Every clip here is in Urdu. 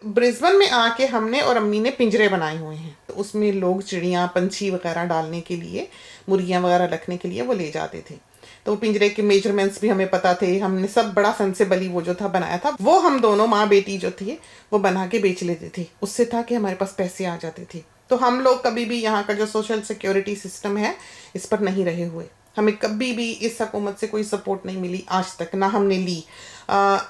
برسبن میں آ کے ہم نے اور امی نے پنجرے بنائے ہوئے ہیں، تو اس میں لوگ چڑیاں پنچھی وغیرہ ڈالنے کے لیے، مرغیاں وغیرہ رکھنے کے لیے وہ لے جاتے تھے. تو پنجرے کے میجرمنٹس بھی ہمیں پتا تھے، ہم نے سب بڑا سینسیبلی وہ جو تھا بنایا تھا. وہ ہم دونوں ماں بیٹی جو تھے وہ بنا کے بیچ لیتے تھے. اس سے تھا کہ ہمارے پاس پیسے آ جاتے تھے. تو ہم لوگ کبھی بھی یہاں کا جو سوشل سیکیورٹی سسٹم ہے اس پر نہیں رہے ہوئے. ہمیں کبھی بھی اس حکومت سے کوئی سپورٹ نہیں ملی آج تک، نہ ہم نے لی.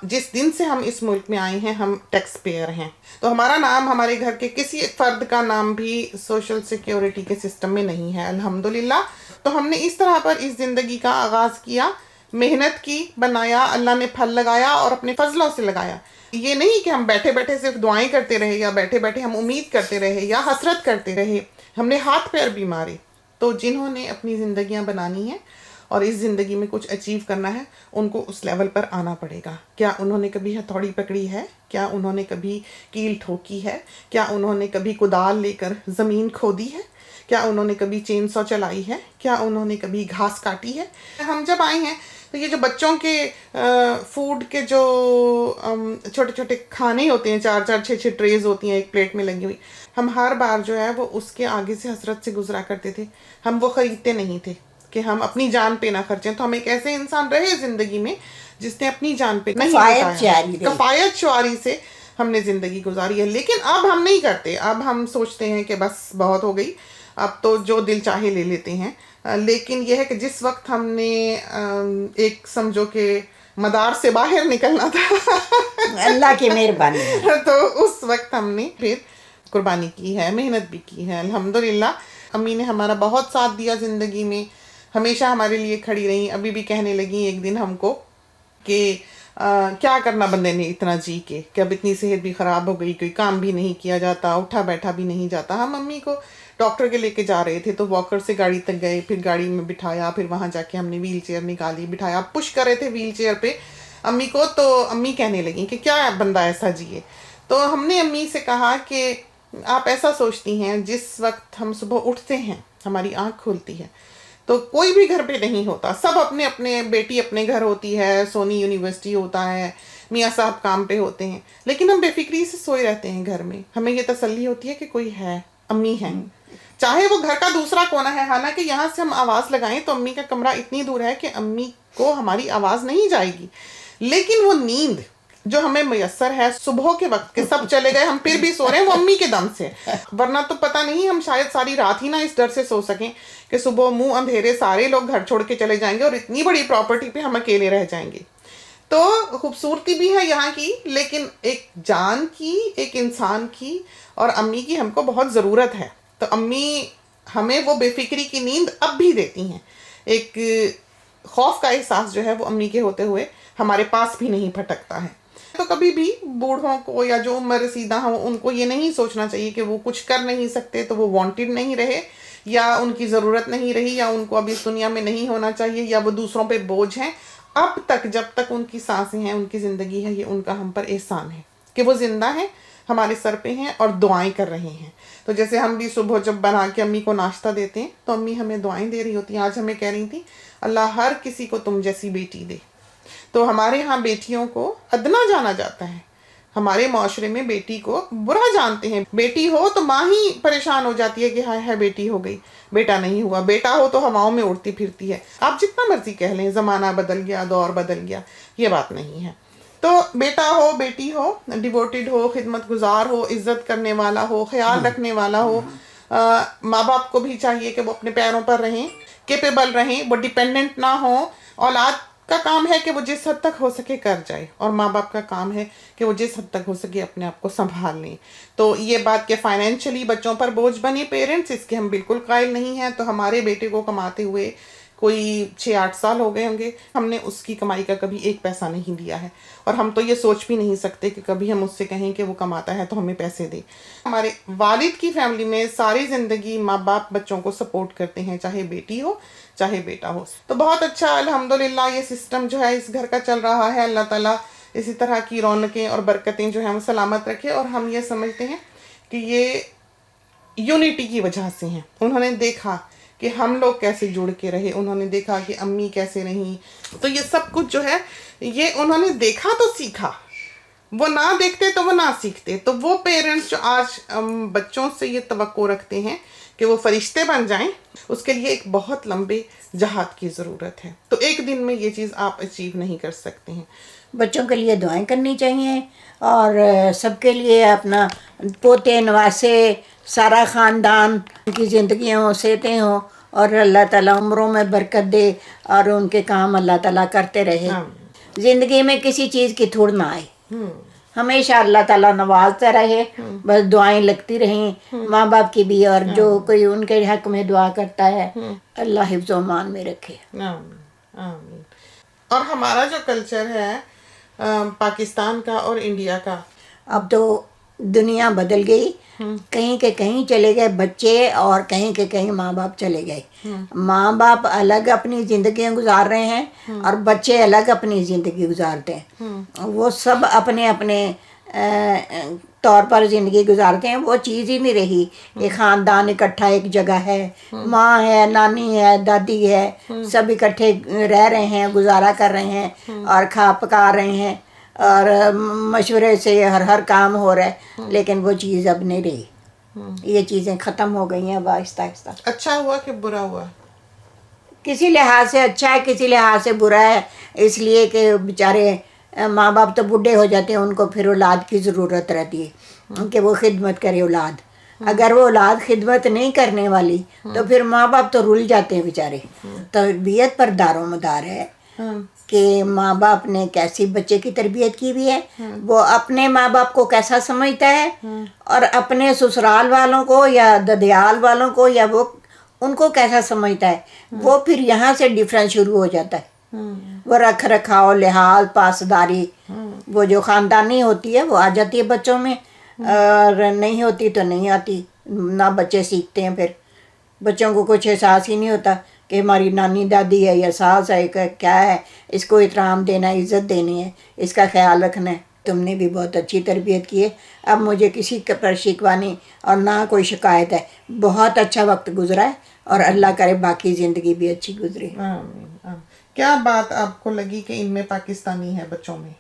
جس دن سے ہم اس ملک میں آئے ہیں ہم ٹیکس پیئر ہیں، تو ہمارا نام، ہمارے گھر کے کسی ایک فرد کا نام بھی سوشل سیکیورٹی کے سسٹم میں نہیں ہے الحمدللہ. تو ہم نے اس طرح پر اس زندگی کا آغاز کیا، محنت کی، بنایا، اللہ نے پھل لگایا اور اپنے فضلوں سے لگایا. یہ نہیں کہ ہم بیٹھے بیٹھے صرف دعائیں کرتے رہے یا بیٹھے بیٹھے ہم امید کرتے رہے یا حسرت کرتے رہے. ہم نے ہاتھ پیر بھی مارے. تو جنہوں نے اپنی زندگیاں بنانی ہیں اور اس زندگی میں کچھ اچیو کرنا ہے ان کو اس لیول پر آنا پڑے گا. کیا انہوں نے کبھی ہتھوڑی پکڑی ہے؟ کیا انہوں نے کبھی کیل ٹھوکی ہے؟ کیا انہوں نے کبھی کدال لے کر زمین کھودی ہے؟ کیا انہوں نے کبھی چین سو چلائی ہے؟ کیا انہوں نے کبھی گھاس کاٹی ہے؟ ہم جب آئے ہیں تو یہ جو بچوں کے فوڈ کے جو چھوٹے چھوٹے کھانے ہوتے ہیں، 4-4 6-6 ٹریز ہوتی ہیں ایک پلیٹ میں لگی ہوئی، ہم ہر بار جو ہے وہ اس کے آگے سے حسرت سے گزرا کرتے تھے. ہم وہ خریدتے نہیں تھے کہ ہم اپنی جان پہ نہ خرچیں. تو ہم ایک ایسے انسان رہے زندگی میں جس نے اپنی جان پہ نہیں بتایا، کفایت شعاری سے ہم نے زندگی گزاری ہے. لیکن اب ہم نہیں کرتے. اب ہم سوچتے ہیں کہ بس بہت ہو گئی، اب تو جو دل چاہے لے لیتے ہیں. لیکن یہ ہے کہ جس وقت ہم نے ایک سمجھو کہ مدار سے باہر نکلنا تھا اللہ کی مہربانی تو اس وقت ہم نے پھر قربانی کی ہے، محنت بھی کی ہے الحمدللہ. امی نے ہمارا بہت ساتھ دیا زندگی میں، ہمیشہ ہمارے لیے کھڑی رہیں. ابھی بھی کہنے لگی ایک دن ہم کو کہ کیا کرنا بندے نے اتنا جی کے، کہ اب اتنی صحت بھی خراب ہو گئی، کوئی کام بھی نہیں کیا جاتا، اٹھا بیٹھا بھی نہیں جاتا. ہم امی کو ڈاکٹر کے لے کے جا رہے تھے تو واکر سے گاڑی تک گئے، پھر گاڑی میں بٹھایا، پھر وہاں جا کے ہم نے ویل چیئر نکالی، بٹھایا، پش کر رہے تھے ویل چیئر پہ امی کو. تو امی کہنے لگیں کہ کیا بندہ ایسا جیے. تو ہم نے امی سے کہا کہ آپ ایسا سوچتی ہیں، جس وقت ہم صبح اٹھتے ہیں ہماری آنکھ کھلتی ہے تو کوئی بھی گھر پہ نہیں ہوتا، سب اپنے اپنے، بیٹی اپنے گھر ہوتی ہے، سونی یونیورسٹی ہوتا ہے، میاں صاحب کام پہ ہوتے ہیں، لیکن ہم بے فکری سے سوئے رہتے ہیں گھر میں. ہمیں یہ تسلی ہوتی ہے کہ کوئی ہے، امی ہیں، چاہے وہ گھر کا دوسرا کونا ہے. حالانکہ یہاں سے ہم آواز لگائیں تو امی کا کمرہ اتنی دور ہے کہ امی کو ہماری آواز نہیں جائے گی. لیکن وہ نیند جو ہمیں میسر ہے صبح کے وقت کے سب چلے گئے ہم پھر بھی سو رہے ہیں، وہ امی کے دم سے. ورنہ تو پتہ نہیں ہم شاید ساری رات ہی نہ اس ڈر سے سو سکیں کہ صبح منہ اندھیرے سارے لوگ گھر چھوڑ کے چلے جائیں گے اور اتنی بڑی پراپرٹی پہ ہم اکیلے رہ جائیں گے. تو خوبصورتی بھی ہے یہاں کی، لیکن ایک جان کی، ایک انسان کی اور امی کی ہم کو بہت ضرورت ہے. تو امی ہمیں وہ بے فکری کی نیند اب بھی دیتی ہیں. ایک خوف کا احساس جو ہے وہ امی کے ہوتے ہوئے ہمارے پاس بھی نہیں پھٹکتا ہے. تو کبھی بھی بوڑھوں کو یا جو عمر رسیدہ ہوں ان کو یہ نہیں سوچنا چاہیے کہ وہ کچھ کر نہیں سکتے تو وہ وانٹڈ نہیں رہے، یا ان کی ضرورت نہیں رہی، یا ان کو اب اس دنیا میں نہیں ہونا چاہیے، یا وہ دوسروں پہ بوجھ ہیں. اب تک جب تک ان کی سانسیں ہیں، ان کی زندگی ہے، یہ ان کا ہم پر احسان ہے کہ وہ زندہ ہیں، ہمارے سر پہ ہیں اور دعائیں کر رہے ہیں. تو جیسے ہم بھی صبح جب بنا کے امی کو ناشتہ دیتے ہیں تو امی ہمیں دعائیں دے رہی ہوتی ہیں. آج ہمیں کہہ رہی تھی اللہ ہر کسی کو تم جیسی بیٹی دے. تو ہمارے ہاں بیٹیوں کو ادنا جانا جاتا ہے. ہمارے معاشرے میں بیٹی کو برا جانتے ہیں. بیٹی ہو تو ماں ہی پریشان ہو جاتی ہے کہ ہائے ہائے بیٹی ہو گئی، بیٹا نہیں ہوا. بیٹا ہو تو ہواؤں میں اڑتی پھرتی ہے. آپ جتنا مرضی کہہ لیں زمانہ بدل گیا، دور بدل گیا، یہ بات نہیں ہے. تو بیٹا ہو، بیٹی ہو، ڈیووٹڈ ہو، خدمت گزار ہو، عزت کرنے والا ہو، خیال رکھنے والا ہو. ماں باپ کو بھی چاہیے کہ وہ اپنے پیروں پر رہیں، کیپیبل رہیں، وہ ڈیپینڈنٹ نہ ہوں. اولاد کا کام ہے کہ وہ جس حد تک ہو سکے کر جائے، اور ماں باپ کا کام ہے کہ وہ جس حد تک ہو سکے اپنے آپ کو سنبھال لیں. تو یہ بات کہ فائنینشلی بچوں پر بوجھ بنے پیرنٹس، اس کے ہم بالکل قائل نہیں ہیں. تو ہمارے بیٹے کو کماتے ہوئے کوئی 6-8 سال ہو گئے ہوں گے، ہم نے اس کی کمائی کا کبھی ایک پیسہ نہیں دیا ہے، اور ہم تو یہ سوچ بھی نہیں سکتے کہ کبھی ہم اس سے کہیں کہ وہ کماتا ہے تو ہمیں پیسے دے. ہمارے والد کی فیملی میں ساری زندگی ماں باپ بچوں کو سپورٹ کرتے ہیں، چاہے بیٹی ہو چاہے بیٹا ہو. تو بہت اچھا الحمدللہ یہ سسٹم جو ہے اس گھر کا چل رہا ہے. اللہ تعالیٰ اسی طرح کی رونقیں اور برکتیں جو ہیں وہ سلامت رکھے. اور ہم یہ سمجھتے ہیں کہ یہ یونٹی کی وجہ سے ہیں. انہوں نے دیکھا کہ ہم لوگ کیسے جڑ کے رہے، انہوں نے دیکھا کہ امی کیسے رہیں. تو یہ سب کچھ جو ہے یہ انہوں نے دیکھا تو سیکھا. وہ نہ دیکھتے تو وہ نہ سیکھتے. تو وہ پیرنٹس جو آج بچوں سے یہ توقع رکھتے ہیں کہ وہ فرشتے بن جائیں, اس کے لیے ایک بہت لمبے جہاد کی ضرورت ہے. تو ایک دن میں یہ چیز آپ اچیو نہیں کر سکتے ہیں. بچوں کے لیے دعائیں کرنی چاہیے, اور سب کے لیے اپنا پوتے نواسے سارا خاندان کی زندگیوں صحتیں ہوں, اور اللہ تعالیٰ عمروں میں برکت دے, اور ان کے کام اللہ تعالیٰ کرتے رہے. زندگی میں کسی چیز کی تھوڑ نہ آئے, ہمیشہ اللہ تعالیٰ نوازتا رہے, بس دعائیں لگتی رہیں ماں باپ کی بھی, اور جو کوئی ان کے حق میں دعا کرتا ہے اللہ حفظ و امان میں رکھے. آمین. اور ہمارا جو کلچر ہے پاکستان کا اور انڈیا کا, اب تو دنیا بدل گئی, کہیں کے کہیں چلے گئے بچے, اور کہیں کے کہیں ماں باپ چلے گئے. ماں باپ الگ اپنی زندگیاں گزار رہے ہیں, اور بچے الگ اپنی زندگی گزارتے ہیں. وہ سب اپنے اپنے طور پر زندگی گزارتے ہیں. وہ چیز ہی نہیں رہی کہ خاندان اکٹھا ایک جگہ ہے, ماں ہے, نانی ہے, دادی ہے, سب اکٹھے رہ رہے ہیں, گزارا کر رہے ہیں, اور کھا پکا رہے ہیں, اور مشورے سے ہر کام ہو رہا ہے. لیکن وہ چیز اب نہیں رہی, یہ چیزیں ختم ہو گئی ہیں اب آہستہ آہستہ. اچھا ہوا کہ برا ہوا؟ کسی لحاظ سے اچھا ہے, کسی لحاظ سے برا ہے, اس لیے کہ بیچارے ماں باپ تو بوڑھے ہو جاتے ہیں, ان کو پھر اولاد کی ضرورت رہتی ہے کہ وہ خدمت کرے اولاد. اگر وہ اولاد خدمت نہیں کرنے والی تو پھر ماں باپ تو رول جاتے ہیں بیچارے. تربیت پر دار و مدار ہے کہ ماں باپ نے کیسی بچے کی تربیت کی ہوئی ہے, وہ اپنے ماں باپ کو کیسا سمجھتا ہے, اور اپنے سسرال والوں کو یا ددیال والوں کو یا وہ ان کو کیسا سمجھتا ہے. وہ پھر یہاں سے ڈفرینس شروع ہو جاتا ہے. وہ رکھ رکھاؤ, لحاظ, پاسداری, وہ جو خاندانی ہوتی ہے وہ آ جاتی ہے بچوں میں, اور نہیں ہوتی تو نہیں آتی. نہ بچے سیکھتے ہیں, پھر بچوں کو کچھ احساس ہی نہیں ہوتا کہ ہماری نانی دادی ہے یا ساس ہے, کیا ہے, اس کو احترام دینا ہے, عزت دینی ہے, اس کا خیال رکھنا ہے. تم نے بھی بہت اچھی تربیت کی ہے, اب مجھے کسی پر شکوہ نہیں اور نہ کوئی شکایت ہے. بہت اچھا وقت گزرا ہے, اور اللہ کرے باقی زندگی بھی اچھی گزرے. آمین. کیا بات آپ کو لگی کہ ان میں پاکستانی ہے بچوں میں؟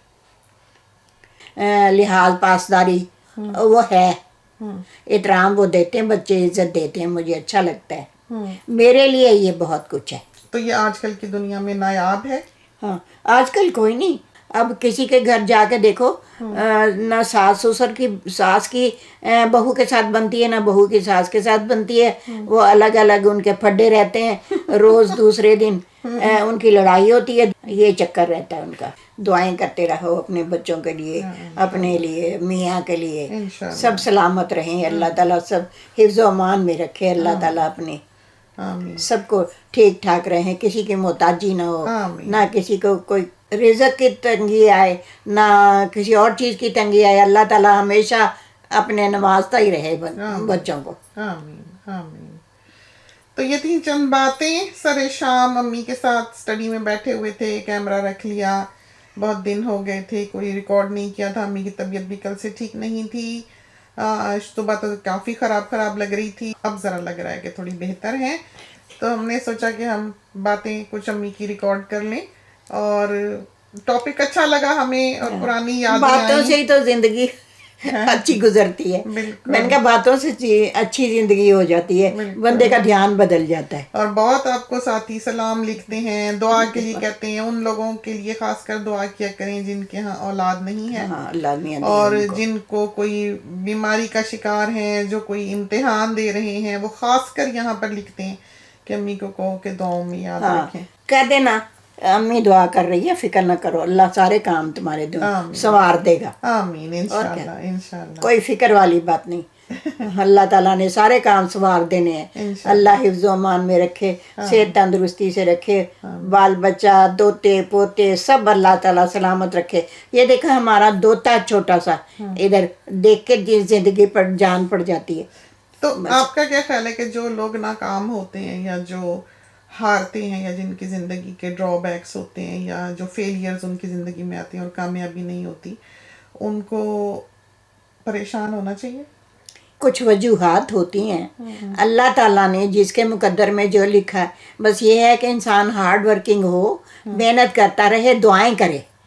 لحاظ, پاسداری وہ ہے, احترام وہ دیتے ہیں بچے, عزت دیتے ہیں, مجھے اچھا لگتا ہے. میرے لیے یہ بہت کچھ ہے. تو یہ آج کل کی دنیا میں نایاب ہے. ہاں, آج کل کوئی نہیں. اب کسی کے گھر جا کے دیکھو, نہ ساس سسر کی ساس کی بہو کے ساتھ بنتی ہے, نہ بہو کی ساس کے ساتھ بنتی ہے. وہ الگ الگ ان کے پھڈے رہتے ہیں, روز دوسرے دن ان کی لڑائی ہوتی ہے. یہ چکر رہتا ہے ان کا. دعائیں کرتے رہو اپنے بچوں کے لیے, اپنے لیے, میاں کے لیے, سب سلامت رہیں. اللہ تعالیٰ سب حفظ و امان میں رکھے. اللہ تعالیٰ اپنے سب کو ٹھیک ٹھاک رہیں, کسی کی محتاجی نہ ہو, نہ کسی کو کوئی رزق کی تنگی آئے, نہ کسی اور چیز کی تنگی آئے. اللہ تعالیٰ ہمیشہ اپنے نوازتا ہی رہے بچوں کو. آمین آمین. تو یہ تھی چند باتیں. سر شام امی کے ساتھ اسٹڈی میں بیٹھے ہوئے تھے, کیمرہ رکھ لیا, بہت دن ہو گئے تھے, کوئی ریکارڈ نہیں کیا تھا. امی کی طبیعت بھی کل سے ٹھیک نہیں تھی, صبح تو کافی خراب لگ رہی تھی, اب ذرا لگ رہا ہے کہ تھوڑی بہتر ہے. تو ہم نے سوچا کہ ہم باتیں کچھ امی کی ریکارڈ کر لیں, اور ٹاپک اچھا لگا ہمیں, اور پرانی یادیں باتوں سے ہی تو زندگی اچھی گزرتی ہے. میں نے کہا باتوں سے اچھی زندگی ہو جاتی ہے, بندے کا دھیان بدل جاتا ہے. اور بہت آپ کو ساتھی سلام لکھتے ہیں, دعا کے لیے کہتے ہیں. ان لوگوں کے لیے خاص کر دعا کیا کریں جن کے ہاں اولاد نہیں ہے, اور جن کو کوئی بیماری کا شکار ہیں, جو کوئی امتحان دے رہے ہیں, وہ خاص کر یہاں پر لکھتے ہیں کہ امی کو کہو کہ دعاؤں میں یاد رکھیں. کہہ دینا امی دعا کر رہی ہے, فکر نہ کرو, اللہ سارے کام تمہارے سنوار دے گا. آمین. انشاءاللہ انشاءاللہ. کوئی فکر والی بات نہیں. اللہ تعالیٰ نے سارے کام سنوار دینے ہیں. اللہ حفظ و امان میں رکھے, صحت تندرستی سے رکھے, بال بچہ, دوتے پوتے سب اللہ تعالیٰ سلامت رکھے. یہ دیکھا ہمارا دوتا چھوٹا سا ادھر دیکھ کے زندگی پر جان پڑ جاتی ہے. تو آپ کا کیا خیال ہے کہ جو لوگ ناکام ہوتے ہیں, یا جو ہارتے ہیں, یا جن کی زندگی کے ڈرا بیکس ہوتے ہیں, یا جو فیلیئرز ان کی زندگی میں آتے ہیں اور کامیابی نہیں ہوتی, ان کو پریشان ہونا چاہیے؟ کچھ وجوہات ہوتی ہیں. اللہ تعالیٰ نے جس کے مقدر میں جو لکھا ہے, بس یہ ہے کہ انسان ہارڈ ورکنگ ہو, محنت کرتا رہے, دعائیں کرے.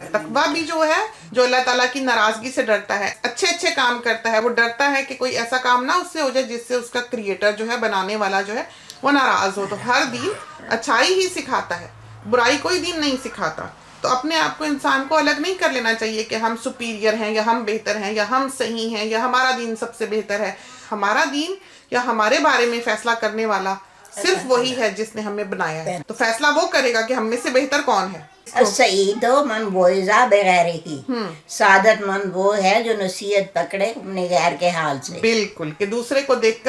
تقویٰ بھی جو ہے جو اللہ تعالیٰ کی ناراضگی سے ڈرتا ہے، اچھے کام کرتا ہے، وہ ڈرتا ہے کہ کوئی ایسا کام نہ اس سے ہو جائے جس سے اس کا کریٹر جو ہے، بنانے والا جو ہے وہ ناراض ہو. تو ہر دین اچھائی ہی سکھاتا ہے، برائی کوئی دین نہیں سکھاتا. تو اپنے آپ کو انسان کو الگ نہیں کر لینا چاہیے کہ ہم سپیریئر ہیں یا ہم بہتر ہیں یا ہم صحیح ہیں یا ہمارا دین سب سے بہتر ہے. ہمارا دین یا ہمارے بارے میں فیصلہ کرنے والا صرف وہی ہے جس نے ہمیں بنایا ہے. تو فیصلہ وہ کرے گا کہ ہم میں سے بہتر کون ہے. السعید من بوئزا بغیر ہی، سعادت مند وہ ہے جو نصیحت پکڑے اپنے غیر کے حال سے. بالکل، کہ دوسرے کو دیکھ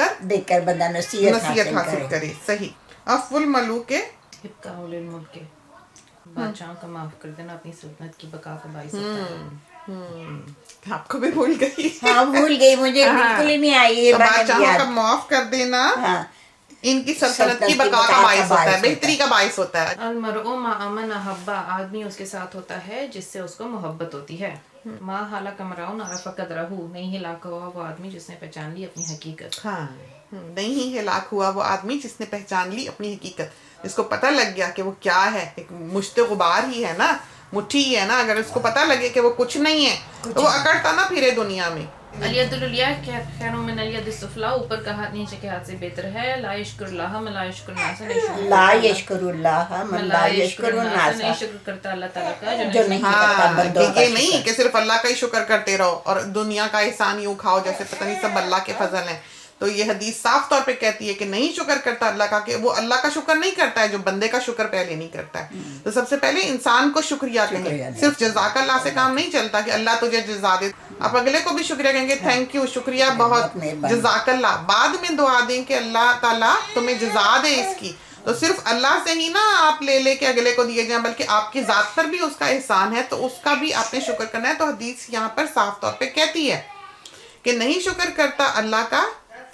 کر بندہ نصیحت حاصل کرے. صحیح. عفو الملوک ابقاء للملک، بادشاہوں کا معاف کر دینا اپنی سلطنت کی بقا کا باعث ہوتا ہے. آپ کو بھی بھول گئی. ہاں بھول گئی، مجھے بالکل ہی نہیں آئی. بادشاہوں کا معاف کر دینا ان کی سلطنت کی بقا کا باعث ہوتا ہے، بہتری کا باعث ہوتا ہے. المرء مع من احب، آدمی اس کے ساتھ ہوتا ہے جس سے اس کو محبت ہوتی ہے. ما ہلاک امرؤ عرف قدرہ، نہیں ہلاک ہوا وہ آدمی جس نے پہچان لی اپنی حقیقت. ہاں، نہیں ہلاک ہوا وہ آدمی جس نے پہچان لی اپنی حقیقت، جس کو پتہ لگ گیا کہ وہ کیا ہے. ایک مشت غبار ہی ہے نا، مٹھی ہی ہے نا. اگر اس کو پتہ لگے کہ وہ کچھ نہیں ہے تو وہ اکڑتا نہ پھرے دنیا میں. الید العلیٰ خیر من الید السفلیٰ، اوپر کا ہاتھ نیچے کے ہاتھ سے بہتر ہے. لا یشکر اللہ من لا یشکر الناس، لا یشکر اللہ من لا یشکر الناس، نہیں شکر کرتا اللہ تعالیٰ کا جو نہیں کرتا بندوں کا. یہ نہیں کہ صرف اللہ کا ہی شکر کرتے رہو اور دنیا کا احسان یوں کھاؤ جیسے پتہ نہیں سب اللہ کے فضل ہیں. تو یہ حدیث صاف طور پہ کہتی ہے کہ نہیں شکر کرتا اللہ کا، کہ وہ اللہ کا شکر نہیں کرتا ہے جو بندے کا شکر پہلے نہیں کرتا ہے. تو سب سے پہلے انسان کو شکریہ کہیں، صرف جزاک اللہ سے کام نہیں چلتا کہ اللہ تجھے جزا دے. آپ اگلے کو بھی شکریہ کہیں گے، تھینک یو، شکریہ بہت، جزاک اللہ. بعد میں دعا دیں کہ اللہ تعالیٰ تمہیں جزا دے اس کی. تو صرف اللہ سے ہی نہ آپ لے کے اگلے کو دیے جائیں، بلکہ آپ کی ذات پر بھی اس کا احسان ہے تو اس کا بھی آپ نے شکر کرنا ہے. تو حدیث یہاں پر صاف طور پہ کہتی ہے کہ نہیں شکر کرتا اللہ کا،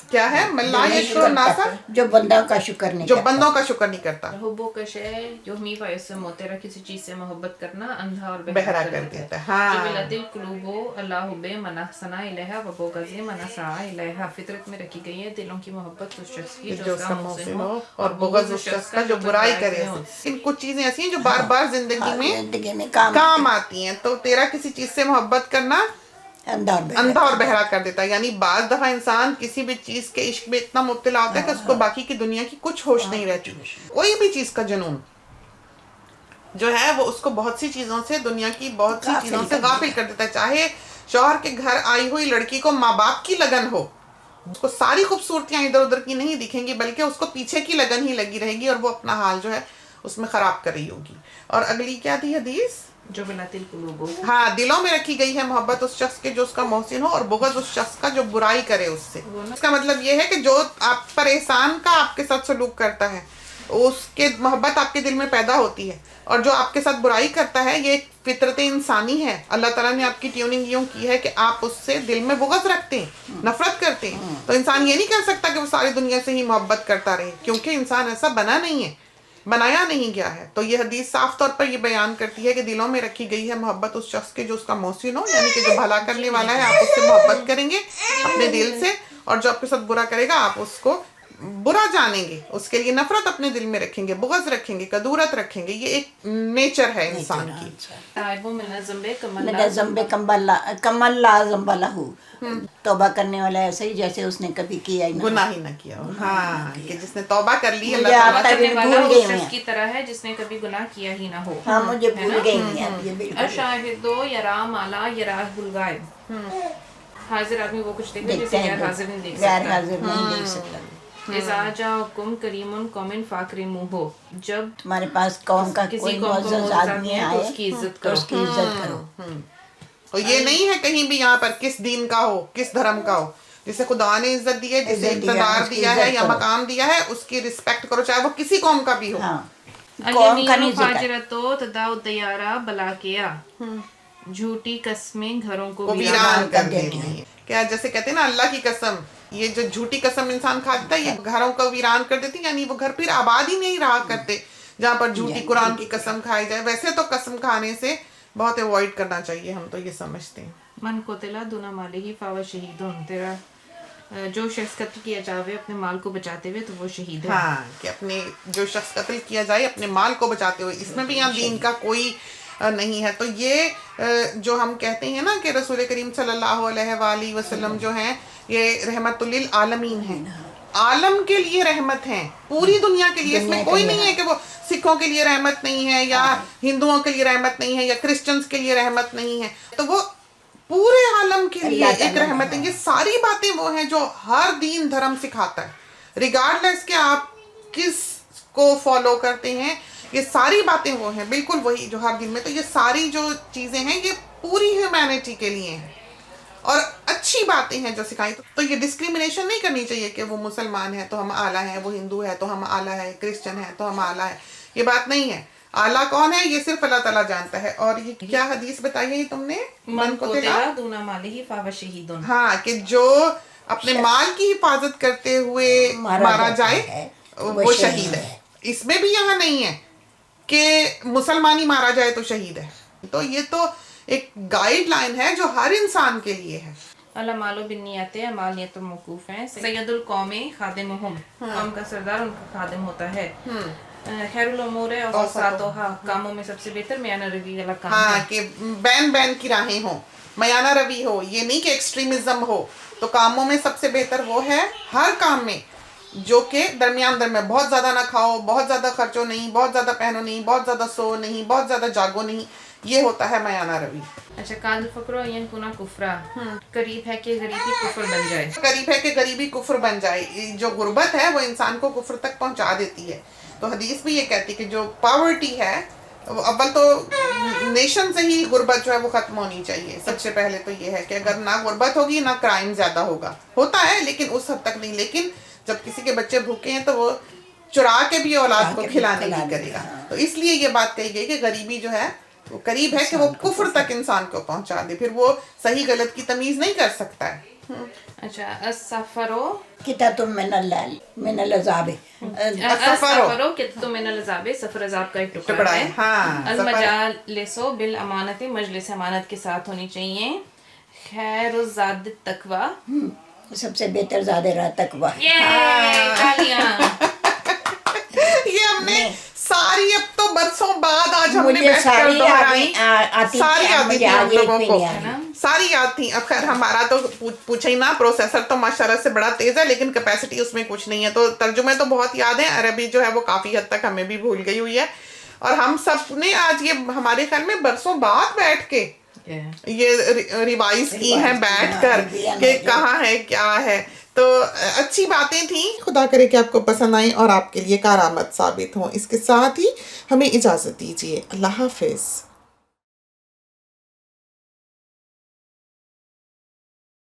کیا ہے، من لا یشکر الناس، جو بندوں کا شکر نہیں جو بندوں کا شکر نہیں کرتا. حبو کا شے یحمی فیسم، تیرا کسی چیز سے محبت کرنا اندھا اور بہرا کر دیتا ہے. جبلت القلوب اللہ حب من احسن الیہا و بغض من اساء الیہا، فطرت میں رکھی گئی ہے دلوں کی محبت اس شخص کی جو اس کا محسن ہو اور بغض اس شخص کا جو برائی کرے. ان کچھ چیزیں ایسی ہیں جو بار بار زندگی میں کام کام آتی ہیں. تو تیرا کسی چیز سے محبت کرنا اندھا اور بہرا کر دیتا ہے. یعنی بعض دفعہ انسان کسی بھی چیز کے عشق میں اتنا مبتلا ہوتا ہے کہ اس کو باقی کی دنیا کی کچھ ہوش نہیں رہتی. کوئی بھی چیز کا جنون جو ہے وہ اس کو بہت سی چیزوں سے، دنیا کی بہت سی چیزوں سے غافل کر دیتا ہے. چاہے شوہر کے گھر آئی ہوئی لڑکی کو ماں باپ کی لگن ہو، اس کو ساری خوبصورتیاں ادھر ادھر کی نہیں دکھیں گی بلکہ اس کو پیچھے کی لگن ہی لگی رہے گی اور وہ اپنا حال جو ہے اس میں خراب کر رہی ہوگی. اور اگلی کیا تھی حدیث؟ جبلت القلوب، ہاں، دلوں میں رکھی گئی ہے محبت اس شخص کے جو اس کا محسن ہو اور بغض اس شخص کا جو برائی کرے اس سے. اس کا مطلب یہ ہے کہ جو آپ پر احسان کا آپ کے ساتھ سلوک کرتا ہے اس کے محبت آپ کے دل میں پیدا ہوتی ہے، اور جو آپ کے ساتھ برائی کرتا ہے یہ ایک فطرت انسانی ہے. اللہ تعالیٰ نے آپ کی ٹیوننگ یوں کی ہے کہ آپ اس سے دل میں بغض رکھتے ہیں، نفرت کرتے ہیں. تو انسان یہ نہیں کر سکتا کہ وہ ساری دنیا سے ہی محبت کرتا رہے، کیونکہ انسان ایسا بنا نہیں ہے، بنایا نہیں گیا ہے. تو یہ حدیث صاف طور پر یہ بیان کرتی ہے کہ دلوں میں رکھی گئی ہے محبت اس شخص کے جو اس کا محسن ہو، یعنی کہ جو بھلا کرنے والا ہے آپ اس سے محبت کریں گے اپنے دل سے، اور جو آپ کے ساتھ برا کرے گا آپ اس کو برا جانیں گے، اس کے لیے نفرت اپنے دل میں رکھیں گے، بغض رکھیں گے، کدورت رکھیں گے. یہ ایک نیچر ہے انسان کی. تائب من الذنب میرا ذنب کمل لا ذنب لہ، توبہ کرنے والا ایسے ہی جیسے اس نے کبھی کیا ہی نہ، گناہ ہی نہ کیا ہو. ہاں، کہ جس نے توبہ کر لی اللہ مجھے تعالیٰ آتا کرنے بھی والا بھول اس گئی شخص میں. کی طرح ہے جس نے کبھی گناہ کیا ہی نہ ہو. ہاں مجھے بھول گئی ہیں اب یہ بالکل. الشاہد یرا ما لا یراہ الغائب، حاضر آدمی وہ کچھ دیکھے جسے غیر حاضر نہیں دیکھ غیر سکتا. حاضر نہیں دیکھ سکتا. اذا جاءکم کریم قوم فاکرموہ، جب تمہارے پاس قوم کا کسی کوئی قوم کو معزز آدمی ہے تو آئے اس کی عزت تو کرو. اس کی عزت کرو. اور یہ نہیں ہے کہیں بھی یہاں پر کس دین کا ہو، کس دھرم کا ہو، جسے خدا نے عزت دی ہے، جسے اقتدار دیا ہے یا مقام دیا ہے، اس کی رسپیکٹ کرو چاہے وہ کسی قوم کا بھی ہو. ہاں، قوم کا الیمین نہیں ذکر. فاجرتو تداؤ الطیارہ بلا کیا، جھوٹی قسمیں گھروں کو وہ ویران ویران کر کر دیتی دیتی ہیں. ہیں. کیا جیسے کہتے ہیں نا اللہ کی قسم، یہ جو جھوٹی قسم انسان کھاتا ہے یہ گھروں کو ویران کر دیتی، یعنی وہ گھر پھر آباد ہی نہیں رہا کرتے جہاں پر جھوٹی قرآن کی قسم کھائی جائے. ویسے تو قسم کھانے سے بہت اوائڈ کرنا چاہیے، ہم تو یہ سمجھتے ہیں. من قتل دون مالہ فہو شہید، تیرا جو شخص قتل کیا جاوے اپنے مال کو بچاتے ہوئے تو وہ شہید ہے. ہاں، کہ اپنے جو شخص قتل کیا جائے اپنے مال کو بچاتے ہوئے، اس میں بھی یہاں دین کا کوئی نہیں ہے. تو یہ جو ہم کہتے ہیں نا کہ رسول کریم صلی اللہ علیہ وآلہ وسلم جو ہیں یہ رحمت للعالمین ہیں, عالم کے لیے رحمت ہیں, پوری دنیا کے لیے. اس میں کوئی نہیں ہے کہ وہ سکھوں کے لیے رحمت نہیں ہے یا ہندوؤں کے لیے رحمت نہیں ہے یا کرسچنز کے لیے رحمت نہیں ہے, تو وہ پورے عالم کے لیے ایک رحمت ہے. یہ ساری باتیں وہ ہیں جو ہر دین دھرم سکھاتا ہے, ریگارڈلیس کہ آپ کس کو فالو کرتے ہیں, یہ ساری باتیں وہ ہیں بالکل وہی جو ہر دن میں. تو یہ ساری جو چیزیں ہیں یہ پوری ہیومینٹی کے لیے ہیں اور اچھی باتیں ہیں جو سکھائی. تو یہ ڈسکریمنیشن نہیں کرنی چاہیے کہ وہ مسلمان ہے تو ہم اعلیٰ ہیں, وہ ہندو ہے تو ہم اعلیٰ ہے, کرسچن ہے تو ہم اعلیٰ ہے. یہ بات نہیں ہے. اعلیٰ کون ہے یہ صرف اللہ تعالیٰ جانتا ہے. اور یہ کیا حدیث بتائی ہے تم نے, من قتل دون مالہ فہو شہید. ہاں, کہ جو اپنے مال کی حفاظت کرتے ہوئے مارا جائے وہ شہید ہے. اس میں بھی یہاں نہیں ہے کہ مسلمانی مارا جائے تو شہید ہے. تو یہ تو ایک گائیڈ لائن ہے جو ہر انسان کے لیے ہے. الاعمال بالنیات, اعمال نیت موقوف ہیں. سید القوم خادمہم, قوم کا سردار ان کا خادم ہوتا ہے. خیر الامور اوساطھا, کاموں میں سب سے بہتر میانہ روی والا کام ہے. ہاں, کہ بین بین کی راہیں ہوں, میانہ روی ہو, یہ نہیں کہ ایکسٹریمزم ہو. تو کاموں میں سب سے بہتر وہ ہے ہر کام میں جو کہ درمیان درمیان, بہت زیادہ نہ کھاؤ, بہت زیادہ خرچو نہیں, بہت زیادہ پہنو نہیں, بہت زیادہ سو نہیں, بہت زیادہ جاگو نہیں. یہ ہوتا ہے میانہ روی. اچھا, کاد الفقر ان یکون کفرا, قریب ہے کہ غریبی کفر بن جائے. قریب ہے کہ غریبی کفر بن جائے. جو غربت ہے وہ انسان کو کفر تک پہنچا دیتی ہے. تو حدیث بھی یہ کہتی ہے کہ جو پاورٹی ہے, اول تو نیشن سے ہی غربت جو ہے وہ ختم ہونی چاہیے. سب سے پہلے تو یہ ہے کہ اگر نہ غربت ہوگی نہ کرائم زیادہ ہوتا ہے لیکن اس حد تک نہیں. لیکن جب کسی کے بچے بھوکے ہیں تو وہ چرا کے بھی اولاد کو کھلانے نہیں کرے گا. تو اس لیے یہ بات کہی گئی کہ غریبی جو ہے وہ قریب ہے کہ وہ کفر تک انسان کو پہنچا دے, پھر وہ صحیح غلط کی تمیز نہیں کر سکتا ہے. اچھا, السفرو کتاتم من العذاب, السفرو کتاتم من العذاب, سفر عذاب کا ایک ٹکڑا ہے. المجالسو بالامانت, مجلس امانت کے ساتھ ہونی چاہیے. خیر الزاد التقوی, سب سے بہتر زاد رہا تقوی. یہ ہم نے ساری, اب تو برسوں بعد آج ہم نے مجھے ساری ساری آتی تھی ہم لوگوں کو, نہیں ساری یاد تھی. اب خیر ہمارا تو پوچھے ہی نہ, پروسیسر تو ماشاءاللہ سے بڑا تیز ہے لیکن کیپیسٹی اس میں کچھ نہیں ہے. تو ترجمے تو بہت یاد ہیں, عربی جو ہے وہ کافی حد تک ہمیں بھی بھول گئی ہوئی ہے. اور ہم سب نے آج یہ ہمارے خیال میں برسوں بعد بیٹھ کے یہ ریوائز کی ہیں بیٹھ کر کہ کہاں ہے کیا ہے. تو اچھی باتیں تھیں. خدا کرے کہ آپ کو پسند آئیں اور آپ کے لیے کارآمد ثابت ہوں. اس کے ساتھ ہی ہمیں اجازت دیجیے. اللہ حافظ.